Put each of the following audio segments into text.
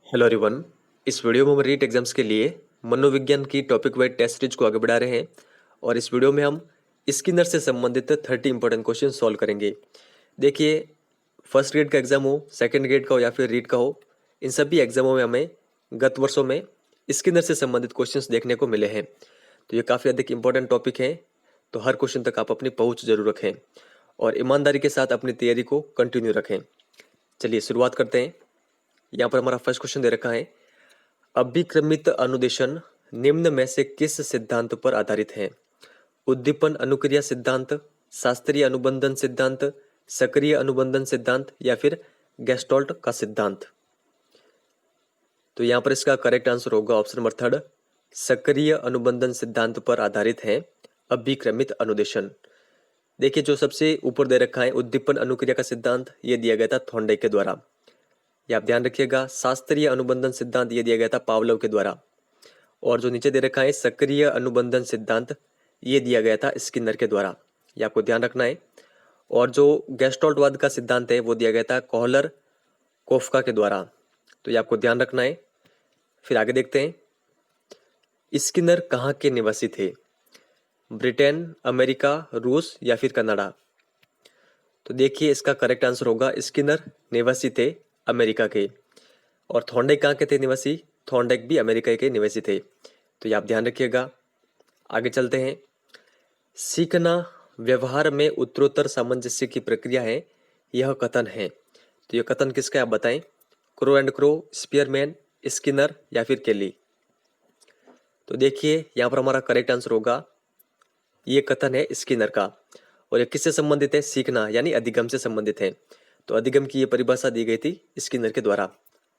Hello everyone. इस video में हम रीट एग्जाम्स के लिए मनोविज्ञान की टॉपिक वाइज टेस्ट सीरीज को आगे बढ़ा रहे हैं और इस वीडियो में हम स्किनर से संबंधित 30 इंपॉर्टेंट क्वेश्चन सॉल्व करेंगे। देखिए, फर्स्ट ग्रेड का एग्जाम हो, सेकंड ग्रेड का हो या फिर रीट का हो, इन सभी एग्जामों में हमें गत वर्षों में स्किनर से संबंधित क्वेश्चन देखने को मिले हैं। तो ये काफ़ी अधिक इंपॉर्टेंट टॉपिक है, तो हर क्वेश्चन तक आप अपनी पहुँच जरूर रखें और ईमानदारी के साथ अपनी तैयारी को कंटिन्यू रखें। चलिए शुरुआत करते हैं। यहाँ पर हमारा फर्स्ट क्वेश्चन दे रखा है, अभिक्रमित अनुदेशन निम्न में से किस सिद्धांत पर आधारित है? उद्दीपन अनुक्रिया सिद्धांत, शास्त्रीय अनुबंधन सिद्धांत, सक्रिय अनुबंधन सिद्धांत या फिर गेस्टोल्ट का सिद्धांत। तो यहाँ पर इसका करेक्ट आंसर होगा ऑप्शन नंबर थर्ड, सक्रिय अनुबंधन सिद्धांत पर आधारित है अभिक्रमित अनुदेशन। देखिए, जो सबसे ऊपर दे रखा है उद्दीपन अनुक्रिया का सिद्धांत, ये दिया गया था थॉर्नडाइक के द्वारा। ये आप ध्यान रखिएगा। शास्त्रीय अनुबंधन सिद्धांत ये दिया गया था पावलोव के द्वारा। और जो नीचे दे रखा है सक्रिय अनुबंधन सिद्धांत, ये दिया गया था स्किनर के द्वारा। ये आपको ध्यान रखना है। और जो गेस्टोल्टवाद का सिद्धांत है वो दिया गया था कोहलर कोफका के द्वारा। तो ये आपको ध्यान रखना है। फिर आगे देखते हैं, स्किनर कहाँ के निवासी थे? ब्रिटेन, अमेरिका, रूस या फिर कनाडा? तो देखिए, इसका करेक्ट आंसर होगा स्किनर निवासी थे अमेरिका के। और थॉर्नडाइक कहाँ के थे निवासी? थॉर्नडाइक भी अमेरिका के निवासी थे। तो ये आप ध्यान रखिएगा। आगे चलते हैं, सीखना व्यवहार में उत्तरोत्तर सामंजस्य की प्रक्रिया है, यह कथन है। तो यह कथन किसका है आप बताएं? Crow and crow, Spearman, Skinner या फिर केली? तो देखिए, यहाँ पर हमारा करेक्ट आंसर होगा, ये कथन है स्किनर का। और ये किससे संबंधित है? सीखना यानी अधिगम से संबंधित है। तो अधिगम की ये परिभाषा दी गई थी स्किनर के द्वारा।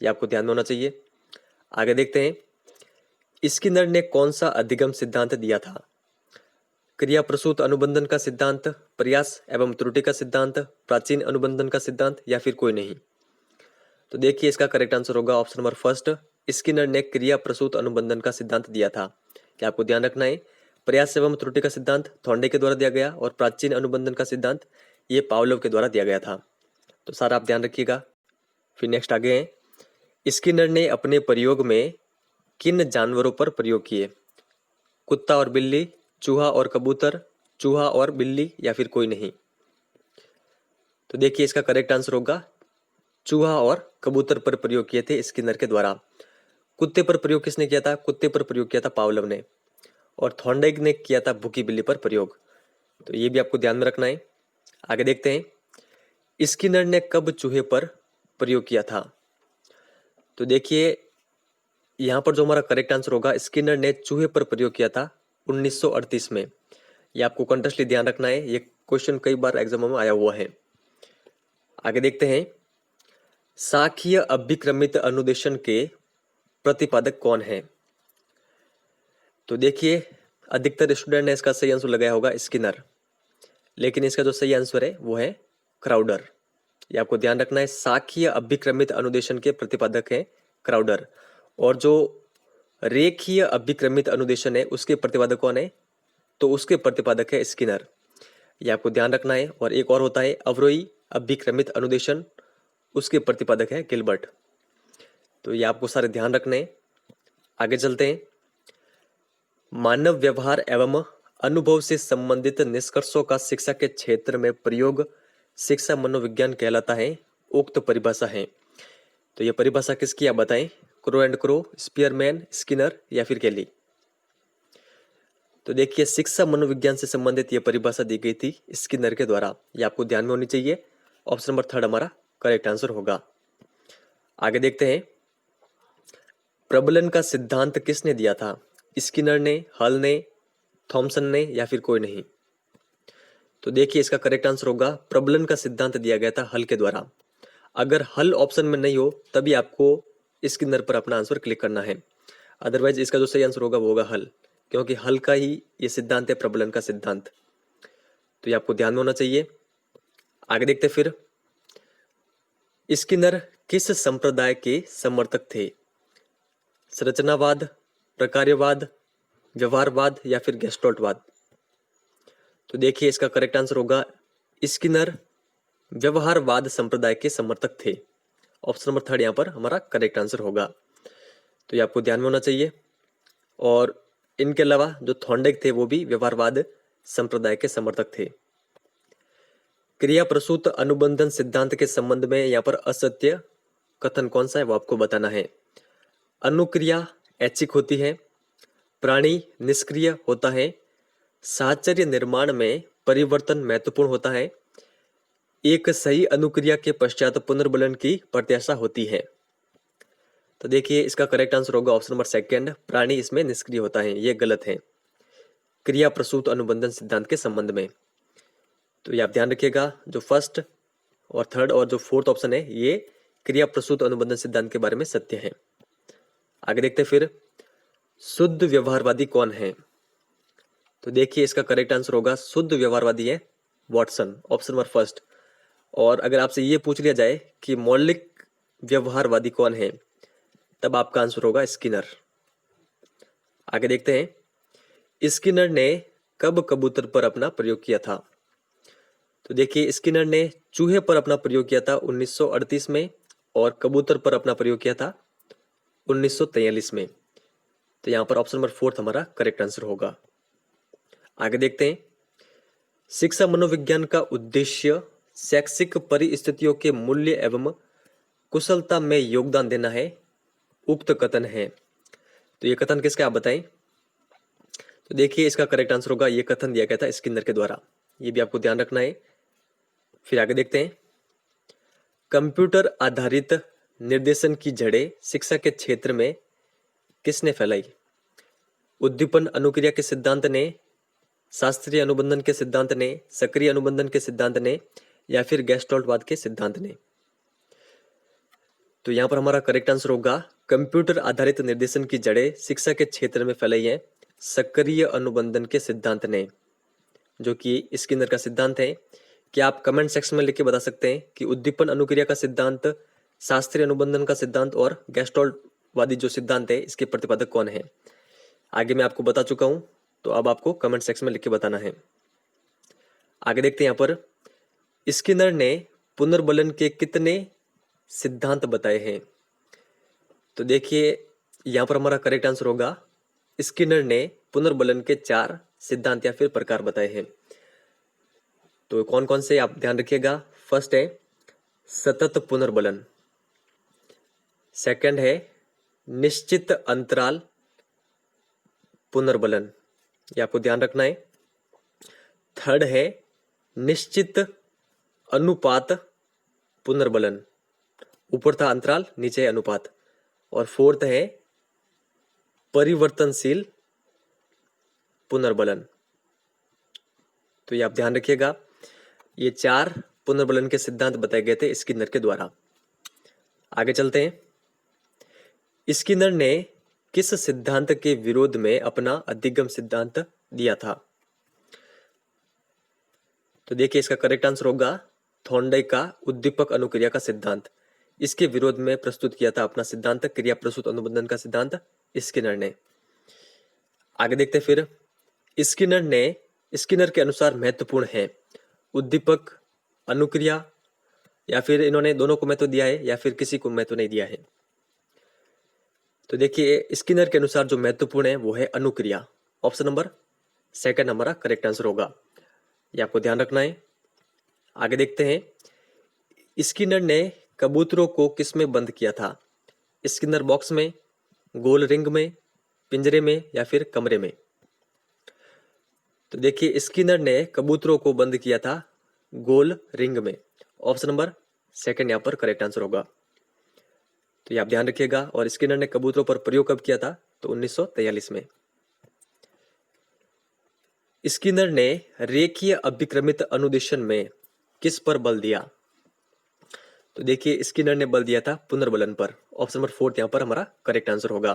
ये आपको ध्यान में होना चाहिए। आगे देखते हैं, स्किनर ने कौन सा अधिगम सिद्धांत दिया था? क्रिया प्रसूत अनुबंधन का सिद्धांत, प्रयास एवं त्रुटि का सिद्धांत, प्राचीन अनुबंधन का सिद्धांत या फिर कोई नहीं? तो देखिए, इसका करेक्ट आंसर होगा ऑप्शन नंबर फर्स्ट, स्किनर ने क्रिया प्रसूत अनुबंधन का सिद्धांत दिया था। क्या आपको ध्यान रखना है, प्रयास एवं त्रुटि का सिद्धांत थॉर्नडाइक के द्वारा दिया गया और प्राचीन अनुबंधन का सिद्धांत ये पावलोव के द्वारा दिया गया था। तो सारा आप ध्यान रखिएगा। फिर नेक्स्ट आगे है, स्किनर ने अपने प्रयोग में किन जानवरों पर प्रयोग किए? कुत्ता और बिल्ली, चूहा और कबूतर, चूहा और बिल्ली या फिर कोई नहीं? तो देखिए, इसका करेक्ट आंसर होगा चूहा और कबूतर पर प्रयोग किए थे स्किनर के द्वारा। कुत्ते पर प्रयोग किसने किया था? कुत्ते पर प्रयोग किया था पावलोव ने। और थॉर्नडाइक ने किया था भूखी बिल्ली पर प्रयोग। तो ये भी आपको ध्यान में रखना है। आगे देखते हैं, स्किनर ने कब चूहे पर प्रयोग किया था? तो देखिए, यहाँ पर जो हमारा करेक्ट आंसर होगा, स्किनर ने चूहे पर प्रयोग किया था 1938 में। ये आपको कंटेस्टली ध्यान रखना है, ये क्वेश्चन कई बार एग्जामों में आया हुआ है। आगे देखते हैं, शाखीय अभिक्रमित अनुदेशन के प्रतिपादक कौन है? तो देखिए, अधिकतर स्टूडेंट ने इसका सही आंसर लगाया होगा स्किनर, लेकिन इसका जो सही आंसर है वो है क्राउडर। ये आपको ध्यान रखना है, शाखीय अभिक्रमित अनुदेशन के प्रतिपादक है क्राउडर। और जो रेखीय अभिक्रमित अनुदेशन है उसके प्रतिपादक कौन है? तो उसके प्रतिपादक है स्किनर। ये आपको ध्यान रखना है। और एक और होता है अवरोही अभिक्रमित अनुदेशन, उसके प्रतिपादक है गिलबर्ट। तो ये आपको सारे ध्यान रखने हैं। आगे चलते हैं, मानव व्यवहार एवं अनुभव से संबंधित निष्कर्षों का शिक्षा के क्षेत्र में प्रयोग शिक्षा मनोविज्ञान कहलाता है, उक्त परिभाषा है। तो यह परिभाषा किसकी आप बताएं? Crow and crow, Spearman, Skinner या फिर केली? तो देखिए, शिक्षा मनोविज्ञान से संबंधित यह परिभाषा दी गई थी स्किनर के द्वारा। ये आपको ध्यान में होनी चाहिए। ऑप्शन नंबर थर्ड हमारा करेक्ट आंसर होगा। आगे देखते हैं, प्रबलन का सिद्धांत किसने दिया था? स्किनर ने, हल ने, थॉमसन ने या फिर कोई नहीं? तो देखिए, इसका करेक्ट आंसर होगा प्रबलन का सिद्धांत दिया गया था हल के द्वारा। अगर हल ऑप्शन में नहीं हो तभी आपको स्किनर पर अपना आंसर क्लिक करना है, अदरवाइज इसका जो सही आंसर होगा वो होगा हल, क्योंकि हल का ही ये सिद्धांत है प्रबलन का सिद्धांत। तो ये आपको ध्यान में होना चाहिए। आगे देखते फिर, स्किनर किस संप्रदाय के समर्थक थे? संरचनावाद, प्रकार्यवाद, व्यवहारवाद या फिर गेस्टोल्टवाद? तो देखिए, इसका करेक्ट आंसर होगा स्किनर व्यवहारवाद संप्रदाय के समर्थक थे। ऑप्शन नंबर थर्ड यहाँ पर हमारा करेक्ट आंसर होगा। तो ये आपको ध्यान में होना चाहिए। और इनके अलावा जो थॉर्नडाइक थे वो भी व्यवहारवाद संप्रदाय के समर्थक थे। क्रिया प्रसूत अनुबंधन सिद्धांत के संबंध में यहाँ पर असत्य कथन कौन सा है वो आपको बताना है। अनुक्रिया ऐच्छिक होती है, प्राणी निष्क्रिय होता है, साहचर्य निर्माण में परिवर्तन महत्वपूर्ण होता है, एक सही अनुक्रिया के पश्चात पुनर्बलन की प्रत्याशा होती है। तो देखिए इसका करेक्ट आंसर होगा ऑप्शन नंबर सेकंड, प्राणी इसमें निष्क्रिय होता है। ये गलत है क्रिया प्रसूत अनुबंधन सिद्धांत के संबंध में। तो ये आप ध्यान रखिएगा, जो फर्स्ट और थर्ड और जो फोर्थ ऑप्शन है ये क्रिया प्रसूत अनुबंधन सिद्धांत के बारे में सत्य है। आगे देखते हैं फिर, शुद्ध व्यवहारवादी कौन है। तो देखिए इसका करेक्ट आंसर होगा शुद्ध व्यवहारवादी है वॉटसन, ऑप्शन नंबर फर्स्ट। और अगर आपसे ये पूछ लिया जाए कि मौलिक व्यवहारवादी कौन है, तब आपका आंसर होगा स्किनर। आगे देखते हैं, स्किनर ने कब कबूतर पर अपना प्रयोग किया था। तो देखिए स्किनर ने चूहे पर अपना प्रयोग किया था 1938 में और कबूतर पर अपना प्रयोग किया था 1943 में। तो यहाँ पर ऑप्शन नंबर फोर्थ हमारा करेक्ट आंसर होगा। आगे देखते हैं, शिक्षा मनोविज्ञान का उद्देश्य शैक्षिक परिस्थितियों के मूल्य एवं कुशलता में योगदान देना है, उक्त कथन है। तो ये कथन किसका आप बताएं। तो देखिए इसका करेक्ट आंसर होगा, ये कथन दिया गया था स्किनर के द्वारा। ये भी आपको ध्यान रखना है। फिर आगे देखते हैं, कंप्यूटर आधारित निर्देशन की जड़ें शिक्षा के क्षेत्र में किसने फैलाई। उद्दीपन अनुक्रिया के सिद्धांत ने, शास्त्रीय अनुबंधन के सिद्धांत ने, सक्रिय अनुबंधन के सिद्धांत ने, या फिर गेस्टाल्टवाद के सिद्धांत ने। तो यहां पर हमारा करेक्ट आंसर होगा कंप्यूटर आधारित निर्देशन की जड़ें शिक्षा के क्षेत्र में फैलाई है सक्रिय अनुबंधन के सिद्धांत ने, जो कि स्किनर का सिद्धांत है। क्या आप कमेंट सेक्शन में लिख के बता सकते हैं कि उद्दीपन अनुक्रिया का सिद्धांत, शास्त्रीय अनुबंधन का सिद्धांत और गेस्टाल्टवादी जो सिद्धांत है इसके प्रतिपादक कौन है। आगे मैं आपको बता चुका हूं, तो अब आपको कमेंट सेक्शन में लिख के बताना है। आगे देखते हैं, यहाँ पर स्किनर ने पुनर्बलन के कितने सिद्धांत बताए हैं। तो देखिए यहां पर हमारा करेक्ट आंसर होगा स्किनर ने पुनर्बलन के 4 सिद्धांत या फिर प्रकार बताए हैं। तो कौन कौन से आप ध्यान रखिएगा। फर्स्ट है सतत पुनर्बलन, सेकंड है निश्चित अंतराल पुनर्बलन, ये आपको ध्यान रखना है। थर्ड है निश्चित अनुपात पुनर्बलन, ऊपर था अंतराल नीचे है अनुपात। और फोर्थ है परिवर्तनशील पुनर्बलन। तो ये आप ध्यान रखिएगा, ये 4 पुनर्बलन के सिद्धांत बताए गए थे स्किनर के द्वारा। आगे चलते हैं, स्किनर ने किस सिद्धांत के विरोध में अपना अधिगम सिद्धांत दिया था। तो देखिए इसका करेक्ट आंसर होगा थॉर्नडाइक का उद्दीपक अनुक्रिया का सिद्धांत। इसके विरोध में प्रस्तुत किया था अपना सिद्धांत क्रिया प्रसूत अनुबंधन का सिद्धांत स्किनर ने। आगे देखते फिर, स्किनर के अनुसार महत्वपूर्ण है उद्दीपक अनुक्रिया, या फिर इन्होंने दोनों को महत्व दिया है या फिर किसी को महत्व नहीं दिया है। तो देखिए स्किनर के अनुसार जो महत्वपूर्ण है वो है अनुक्रिया, ऑप्शन नंबर सेकंड हमारा करेक्ट आंसर होगा। ये आपको ध्यान रखना है। आगे देखते हैं, स्किनर ने कबूतरों को किस में बंद किया था। स्किनर बॉक्स में, गोल रिंग में, पिंजरे में, या फिर कमरे में। तो देखिए स्किनर ने कबूतरों को बंद किया था गोल रिंग में, ऑप्शन नंबर सेकंड यहाँ पर करेक्ट आंसर होगा। तो ये आप ध्यान रखिएगा। और स्किनर ने कबूतरों पर प्रयोग कब किया था, तो 1943 में। स्किनर ने रेखीय अभिक्रमित अनुदेशन में किस पर बल दिया। तो देखिए स्किनर ने बल दिया था पुनर्बलन पर, ऑप्शन नंबर फोर्थ यहाँ पर हमारा करेक्ट आंसर होगा।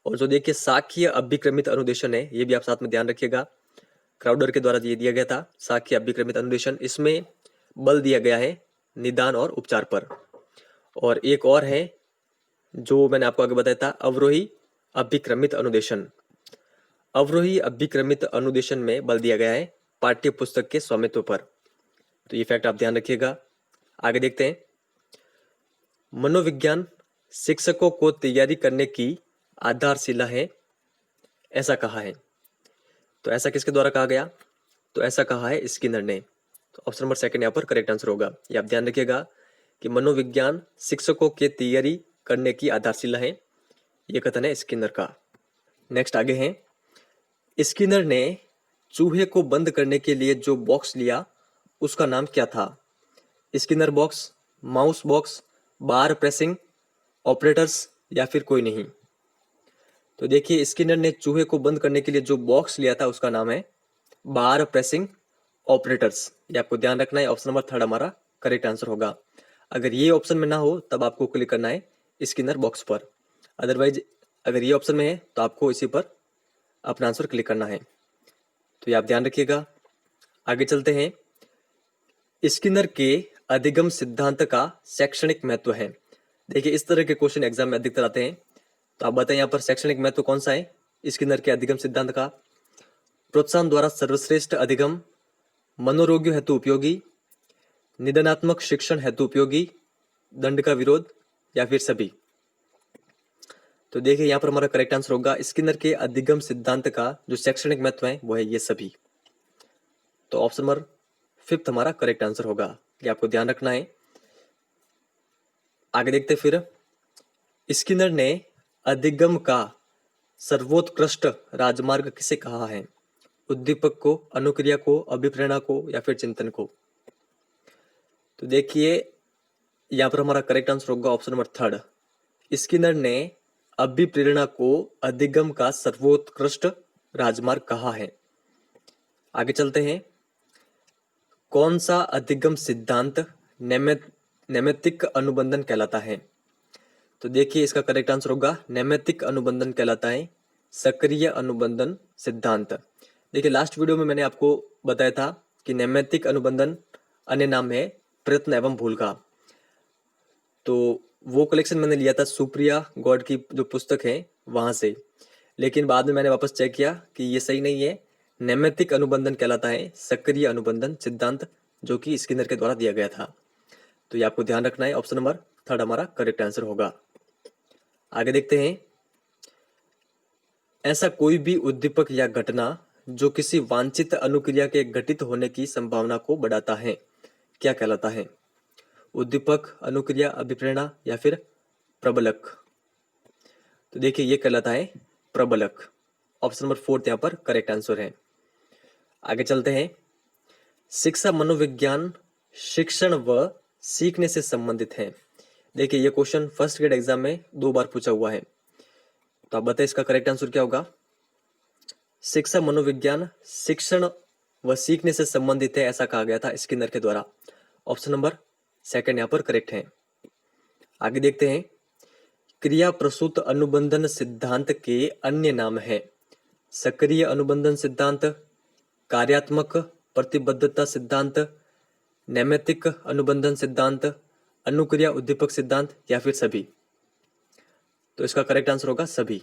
और जो देखिए शाखीय अभिक्रमित अनुदेशन है, ये भी आप साथ में ध्यान रखिएगा, क्राउडर के द्वारा ये दिया गया था शाखीय अभिक्रमित अनुदेशन। इसमें बल दिया गया है निदान और उपचार पर। और एक और है जो मैंने आपको आगे बताया था, अवरोही अभिक्रमित अनुदेशन। अवरोही अभिक्रमित अनुदेशन में बल दिया गया है पाठ्य पुस्तक के स्वामित्व पर। तो ये फैक्ट आप ध्यान रखिएगा। आगे देखते हैं, मनोविज्ञान शिक्षकों को तैयारी करने की आधारशिला है, ऐसा कहा है। तो ऐसा किसके द्वारा कहा गया? तो ऐसा कहा है स्किनर ने। तो ऑप्शन नंबर सेकंड यहाँ पर करेक्ट आंसर होगा। ये आप ध्यान रखिएगा कि मनोविज्ञान शिक्षकों की तैयारी करने की आधारशिला है, ये कथन है स्किनर का। नेक्स्ट आगे है, स्किनर ने चूहे को बंद करने के लिए जो बॉक्स लिया उसका नाम क्या था? स्किनर बॉक्स, माउस बॉक्स, बार प्रेसिंग ऑपरेटर्स या फिर कोई नहीं। तो देखिए स्किनर ने चूहे को बंद करने के लिए जो बॉक्स लिया था उसका नाम है बार प्रेसिंग ऑपरेटर्स। ये आपको ध्यान रखना है। ऑप्शन नंबर थर्ड हमारा करेक्ट आंसर होगा। अगर ये ऑप्शन में ना हो तब आपको क्लिक करना है स्किनर बॉक्स पर, अदरवाइज अगर ये ऑप्शन में है तो आपको इसी पर अपना आंसर क्लिक करना है। तो ये आप ध्यान रखिएगा। आगे चलते हैं, स्किनर के अधिगम सिद्धांत का शैक्षणिक महत्व है। देखिए इस तरह के क्वेश्चन एग्जाम में अधिकतर आते हैं, तो आप बताएं यहाँ पर शैक्षणिक महत्व कौन सा है स्किनर के अधिगम सिद्धांत का? प्रोत्साहन द्वारा सर्वश्रेष्ठ अधिगम, मनोरोगियों हेतु उपयोगी, निदानात्मक शिक्षण हेतु उपयोगी, दंड का विरोध या फिर सभी। तो देखिए यहाँ पर हमारा करेक्ट आंसर होगा स्किनर के अधिगम सिद्धांत का जो शैक्षणिक महत्व है वो है ये सभी। तो ऑप्शन नंबर फिफ्थ हमारा करेक्ट आंसर होगा, ये आपको ध्यान रखना है। आगे देखते फिर, स्किनर ने अधिगम का सर्वोत्कृष्ट राजमार्ग किसे कहा है? उद्दीपक को, अनुक्रिया को, अभिप्रेरणा को या फिर चिंतन को। तो देखिए यहाँ पर हमारा करेक्ट आंसर होगा ऑप्शन नंबर थर्ड। स्किनर ने अभिप्रेरणा को अधिगम का सर्वोत्कृष्ट राजमार्ग कहा है। आगे चलते हैं, कौन सा अधिगम सिद्धांत नैमित्तिक अनुबंधन कहलाता है? तो देखिए इसका करेक्ट आंसर होगा नैमित्तिक अनुबंधन कहलाता है सक्रिय अनुबंधन सिद्धांत। देखिए लास्ट वीडियो में मैंने आपको बताया था कि नैमित्तिक अनुबंधन अन्य नाम है प्रयत्न एवं भूल का। तो वो कलेक्शन मैंने लिया था सुप्रिया गौड़ की जो पुस्तक है वहां से, लेकिन बाद में मैंने वापस चेक किया कि ये सही नहीं है। नैमित्तिक अनुबंधन कहलाता है सक्रिय अनुबंधन सिद्धांत, जो कि स्किनर के द्वारा दिया गया था। तो ये आपको ध्यान रखना है। ऑप्शन नंबर थर्ड हमारा करेक्ट आंसर होगा। आगे देखते हैं, ऐसा कोई भी उद्दीपक या घटना जो किसी वांछित अनुक्रिया के घटित होने की संभावना को बढ़ाता है, क्या कहलाता है? उद्दीपक, अनुक्रिया, अभिप्रेरणा या फिर प्रबलक। तो देखिए ये कहलाता है प्रबलक। ऑप्शन नंबर फोर्थ यहाँ पर करेक्ट आंसर है। आगे चलते हैं, शिक्षा मनोविज्ञान शिक्षण व सीखने से संबंधित है। देखिए ये क्वेश्चन फर्स्ट ग्रेड एग्जाम में 2 बार पूछा हुआ है, तो आप बताइए इसका करेक्ट आंसर क्या होगा? शिक्षा मनोविज्ञान शिक्षण व सीखने से संबंधित है, ऐसा कहा गया था स्किनर के द्वारा। ऑप्शन नंबर सेकंड यहाँ पर करेक्ट है। आगे देखते हैं, क्रिया प्रसूत अनुबंधन सिद्धांत के अन्य नाम है सक्रिय अनुबंधन सिद्धांत, कार्यात्मक प्रतिबद्धता सिद्धांत, नैमित्तिक अनुबंधन सिद्धांत, अनुक्रिया उद्दीपक सिद्धांत या फिर सभी। तो इसका करेक्ट आंसर होगा सभी।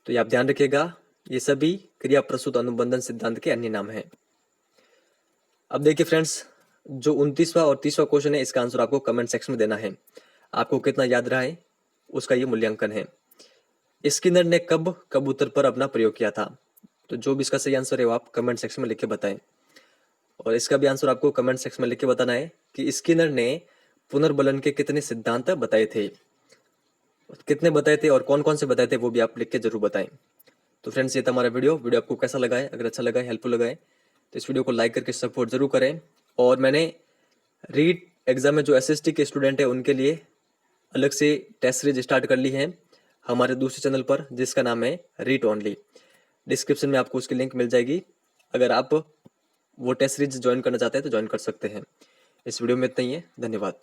तो ये आप ध्यान रखिएगा, ये सभी क्रिया प्रसूत अनुबंधन सिद्धांत के अन्य नाम हैं। अब देखिए फ्रेंड्स, जो 29वां और 30वां क्वेश्चन है इसका आंसर आपको कमेंट सेक्शन में देना है। आपको कितना याद रहा है उसका ये मूल्यांकन है। स्किनर ने कब कबूतर पर अपना प्रयोग किया था? तो जो भी इसका सही आंसर है वो आप कमेंट सेक्शन में लिख के बताएं। और इसका भी आंसर आपको कमेंट सेक्शन में लिख के बताना है कि स्किनर ने पुनर्बलन के कितने सिद्धांत बताए थे, कितने बताए थे और कौन कौन से बताए थे वो भी आप लिख के जरूर बताएं। तो फ्रेंड्स ये था हमारा वीडियो आपको कैसा लगा है? अगर अच्छा लगा है, हेल्पफुल लगा है तो इस वीडियो को लाइक करके सपोर्ट जरूर करें। और मैंने रीट एग्जाम में जो एसएसटी के स्टूडेंट है उनके लिए अलग से टेस्ट सीरीज स्टार्ट कर ली है हमारे दूसरे चैनल पर, जिसका नाम है रीट ओनली। डिस्क्रिप्शन में आपको उसकी लिंक मिल जाएगी। अगर आप वो टेस्ट सीरीज ज्वाइन करना चाहते हैं तो ज्वाइन कर सकते हैं। इस वीडियो में इतना ही है। धन्यवाद।